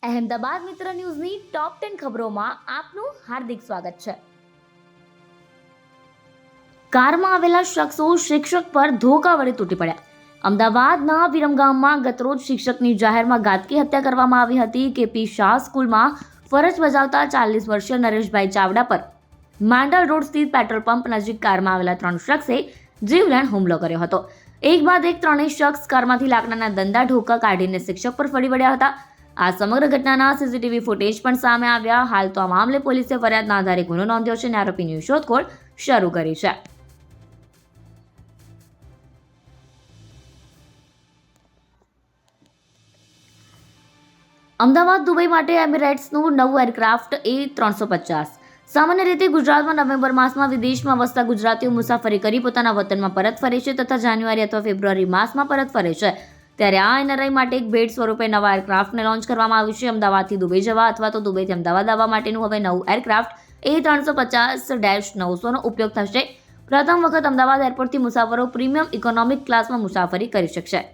અહેમદાબાદ મિત્ર ન્યૂઝની ટોપ 10 ખબરોમાં આપનું હાર્દિક સ્વાગત છે. કારમાં આવેલા શખ્સો શિક્ષક પર ધોકા વડે તૂટી પડ્યા. અમદાવાદના વિરમગામમાં ગતરોજ શિક્ષકની જાહેરમાં ઘાતકી હત્યા કરવામાં આવી હતી. કેપી શાહ સ્કૂલમાં ફરજ બજાવતા 40 વર્ષીય નરેશભાઈ ચાવડા પર માંડલ રોડ સ્થિત પેટ્રોલ પંપ નજીક કારમાં આવેલા 3 શખ્સે જીવલેણ હુમલો કર્યો હતો. એક બાદ એક ત્રણેય શખ્સ કારમાંથી લાકડાના દંડા ઢોકા કાઢીને શિક્ષક પર ફરી વળ્યા હતા. આ સમગ્ર ઘટનાના સીસીટીવી ફૂટેજ પણ સામે આવ્યા. હાલ તો આ મામલે પોલીસે ફરિયાદના આધારે ગુનો નોંધ્યો છે અને આરોપીની શોધખોળ શરૂ કરી છે. અમદાવાદ દુબઈ માટે એમિરેટ્સનું નવું એરક્રાફ્ટ A350. સામાન્ય રીતે ગુજરાતમાં નવેમ્બર માસમાં વિદેશમાં વસતા ગુજરાતીઓ મુસાફરી કરી પોતાના વતનમાં પરત ફરે છે તથા જાન્યુઆરી અથવા ફેબ્રુઆરી માસમાં પરત ફરે છે. ત્યારે આ એનઆરઆઈ માટે એક ભેટ સ્વરૂપે નવા એરક્રાફ્ટને લોન્ચ કરવામાં આવ્યું છે. અમદાવાદથી દુબઈ જવા અથવા તો દુબઈથી અમદાવાદ આવવા માટેનું હવે નવું એરક્રાફ્ટ A350-900નો ઉપયોગ થશે. પ્રથમ વખત અમદાવાદ એરપોર્ટથી મુસાફરો પ્રીમિયમ ઇકોનોમિક ક્લાસમાં મુસાફરી કરી શકશે.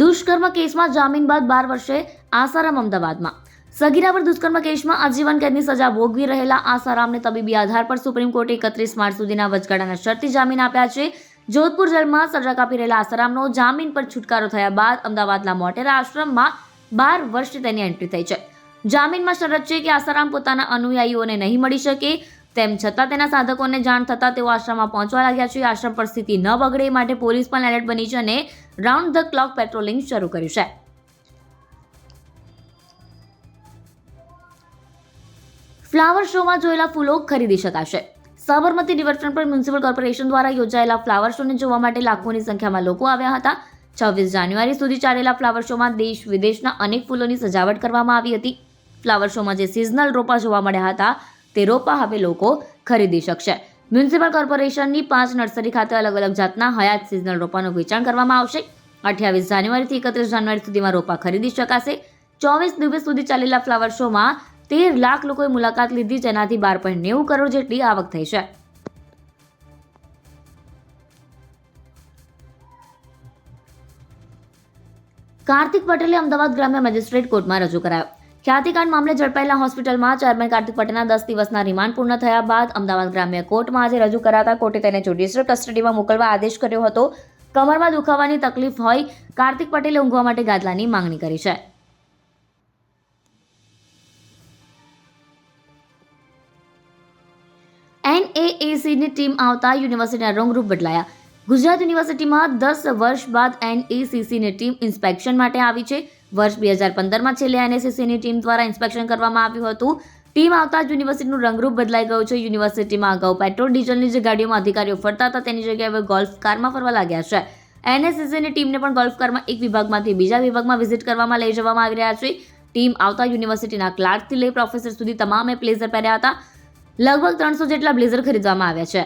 દુષ્કર્મ કેસમાં જામીન બાદ 12 વર્ષે આસારામ. અમદાવાદમાં સગીરા પર દુષ્કર્મ કેસમાં આજીવન કેદની સજા ભોગવી રહેલા આસારામને તબીબી આધાર પર સુપ્રીમ કોર્ટે 31 માર્ચ સુધીના વચગાળાના શરતી જામીન આપ્યા છે. જોધપુર જેલમાં સજા કાપી રહેલા આસારામનો જામીન પર છુટકારો થયા બાદ અમદાવાદના મોટેરા આશ્રમમાં 12 વર્ષથી તેની એન્ટ્રી થઈ છે. જામીનમાં શરત છે કે આસારામ પોતાના અનુયાયીઓને નહીં મળી શકે. તેમ છતાં તેના સાધકોને જાણ થતાં તેઓ આશ્રમમાં પહોંચવા લાગ્યા છે. આશ્રમ પરિસ્થિતિ ન બગડે એ માટે પોલીસ પણ એલર્ટ બની છે અને રાઉન્ડ ધ ક્લોક પેટ્રોલિંગ શરૂ કર્યું છે. ફ્લાવર શોમાં જોયેલા ફૂલો ખરીદી શકાશે. સાબરમતી રિવરફ્રન્ટ પર મ્યુનિસિપલ કોર્પોરેશન દ્વારા યોજાયેલા ફ્લાવર શોને જોવા માટે લાખોની સંખ્યામાં લોકો આવ્યા હતા. 26 જાન્યુઆરી સુધી ચાલેલા ફ્લાવર શોમાં દેશ વિદેશના અનેક ફૂલોની સજાવટ કરવામાં આવી હતી. ફ્લાવર શોમાં જે સિઝનલ રોપા જોવા મળ્યા હતા તે રોપા હવે લોકો ખરીદી શકશે. મ્યુનિસિપલ કોર્પોરેશનની 5 નર્સરી ખાતે અલગ અલગ જાતના હયાત સિઝનલ રોપાનું વેચાણ કરવામાં આવશે. 28 જાન્યુઆરીથી 31 જાન્યુઆરી સુધીમાં રોપા ખરીદી શકાશે. 24 દિવસ સુધી ચાલેલા ફ્લાવર શોમાં 13 લાખ લોકોએ મુલાકાત લીધી, જેનાથી 12.90 કરોડ જેટલી આવક થઈ છે. કાર્તિક પટેલે અમદાવાદ ગ્રામ્ય મેજિસ્ટ્રેટ કોર્ટમાં રજૂ કરાયો. ખ્યાતિકાંડ મામલે ઝડપાયેલા હોસ્પિટલમાં ચેરમેન કાર્તિક પટેલના 10 દિવસના રિમાન્ડ પૂર્ણ થયા બાદ અમદાવાદ ગ્રામ્ય કોર્ટમાં આજે રજૂ કરાતા કોર્ટે તેને જ્યુડિશિયલ કસ્ટડીમાં મોકલવા આદેશ કર્યો હતો. કમરમાં દુખાવાની તકલીફ હોય કાર્તિક પટેલે ઊંઘવા માટે ગાદલાની માંગણી કરી છે. NAACની ટીમ આવતા યુનિવર્સિટીના રંગરૂપ બદલાયા. ગુજરાત યુનિવર્સિટીમાં 10 વર્ષ બાદ NACCની ટીમ ઇન્સ્પેક્શન માટે આવી છે. વર્ષ 2015માં છેલ્લે NACCની ટીમ દ્વારા ઇન્સ્પેક્શન કરવામાં આવ્યું હતું. ટીમ આવતા જ યુનિવર્સિટીનું રંગરૂપ બદલાઈ ગયું છે. યુનિવર્સિટીમાં અગાઉ પેટ્રોલ ડીઝલની જે ગાડીઓમાં અધિકારીઓ ફરતા હતા તેની જગ્યાએ હવે ગોલ્ફ કારમાં ફરવા લાગ્યા છે. NACCની ટીમને પણ ગોલ્ફ કારમાં એક વિભાગમાંથી બીજા વિભાગમાં વિઝિટ કરવામાં લઈ જવામાં આવી રહ્યા છે. ટીમ આવતા યુનિવર્સિટીના ક્લાર્કથી લઈ પ્રોફેસર સુધી તમામે બ્લેઝર પહેર્યા હતા. લગભગ 300 જેટલા બ્લેઝર ખરીદવામાં આવ્યા છે.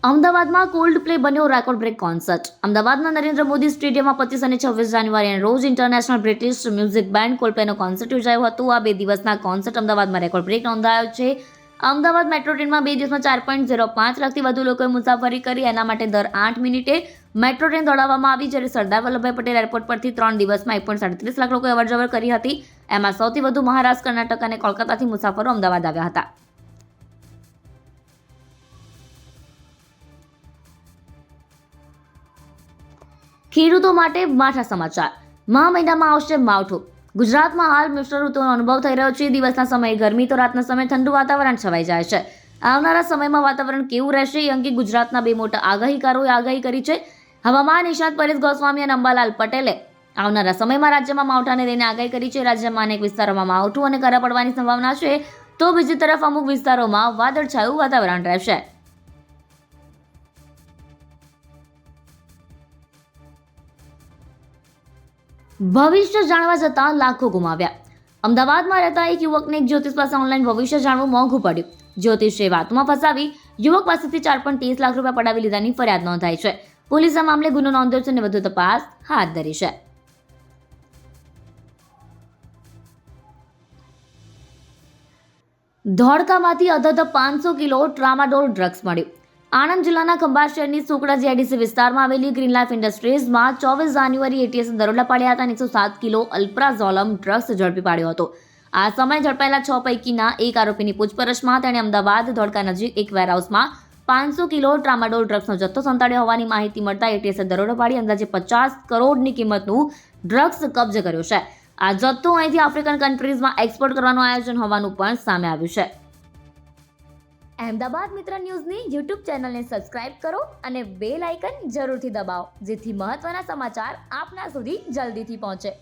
અમદાવાદમાં કોલ્ડ પ્લે બન્યો રેકોર્ડ બ્રેક કોન્સર્ટ. અમદાવાદના નરેન્દ્ર મોદી સ્ટેડિયમમાં 25 અને 26 જાન્યુઆરીના રોજ ઇન્ટરનેશનલ બ્રિટિશ મ્યુઝિક બેન્ડ કોલ્ડપ્લેનો કોન્સર્ટ યોજાયો હતો. આ 2 દિવસના કોન્સર્ટ અમદાવાદમાં રેકોર્ડ બ્રેક નોંધાયો છે. અમદાવાદ મેટ્રો ટ્રેનમાં 2 દિવસમાં 4.05 લાખથી વધુ લોકોએ મુસાફરી કરી. એના માટે દર 8 મિનિટે મેટ્રો ટ્રેન દોડાવવામાં આવી. જ્યારે સરદાર વલ્લભભાઈ પટેલ એરપોર્ટ પરથી 3 દિવસમાં 1.37 લાખ લોકોએ અવરજવર કરી હતી. એમાં સૌથી વધુ મહારાષ્ટ્ર, કર્ણાટક અને કોલકાતાથી મુસાફરો અમદાવાદ આવ્યા હતા. ખેડૂતો માટે માઠા સમાચાર. મહા મહિનામાં આવશે માવઠું. ગુજરાતમાં હાલ મિશ્ર ઋતુનો અનુભવ થઈ રહ્યો છે. દિવસના સમયે ગરમી તો રાતના સમયે ઠંડુ વાતાવરણ છવાઈ જાય છે. આવનારા સમયમાં વાતાવરણ કેવું રહેશે એ અંગે ગુજરાતના 2 મોટા આગાહીકારોએ આગાહી કરી છે. હવામાન નિષ્ણાત પરેશ ગોસ્વામી અને અંબાલાલ પટેલે આવનારા સમયમાં રાજ્યમાં માવઠાને લઈને આગાહી કરી છે. રાજ્યમાં અનેક વિસ્તારોમાં માવઠું અને કરા પડવાની સંભાવના છે, તો બીજી તરફ અમુક વિસ્તારોમાં વાદળછાયું વાતાવરણ રહેશે. ભવિષ્ય જાણવા જતાં લાખો ગુમાવ્યા. અમદાવાદમાં રહેતા એક યુવકને એક જ્યોતિષ પાસે ઓનલાઈન ભવિષ્ય જાણવું મોંઘું પડ્યું. જ્યોતિષે વાતમાં ફસાવી યુવક પાસેથી 4.30 લાખ રૂપિયા પડાવી લીધાની ફરિયાદ નોંધાઈ છે. પોલીસે આ મામલે ગુનો નોંધ્યો છે અને વધુ તપાસ હાથ ધરી છે. ધોળકામાંથી અધધ 500 કિલો ટ્રામાડોલ ડ્રગ્સ મળ્યું. આણંદ જિલ્લાના ખંભાત શહેરની સુકડા જીઆઈડીસી વિસ્તારમાં આવેલી ગ્રીન લાઈફ ઇન્ડસ્ટ્રીઝમાં 24 જાન્યુઆરી એટીએસે દરોડા પાડ્યા હતા અને 107 કિલો અલ્પ્રાઝોલમ ડ્રગ્સ ઝડપી પાડ્યો હતો. આ સમયે ઝડપાયેલા 6 પૈકીના એક આરોપીની પૂછપરછમાં તેણે અમદાવાદ ધોળકા નજીક એક વેરહાઉસમાં 500 કિલો ટ્રામાડોલ ડ્રગ્સનો જથ્થો સંતાડ્યો હોવાની માહિતી મળતા એટીએસે દરોડો પાડી અંદાજે 50 કરોડની કિંમતનું ડ્રગ્સ કબજે કર્યો છે. આ જથ્થો અહીંથી આફ્રિકન કન્ટ્રીઝમાં એક્સપોર્ટ કરવાનું આયોજન હોવાનું પણ સામે આવ્યું છે. અહેમદાબાદ મિત્ર ન્યૂઝની યુટ્યુબ ચેનલને સબસ્ક્રાઇબ કરો અને બેલ આઇકન જરૂરથી દબાવો, જેથી મહત્વના સમાચાર આપના સુધી જલ્દીથી પહોંચે.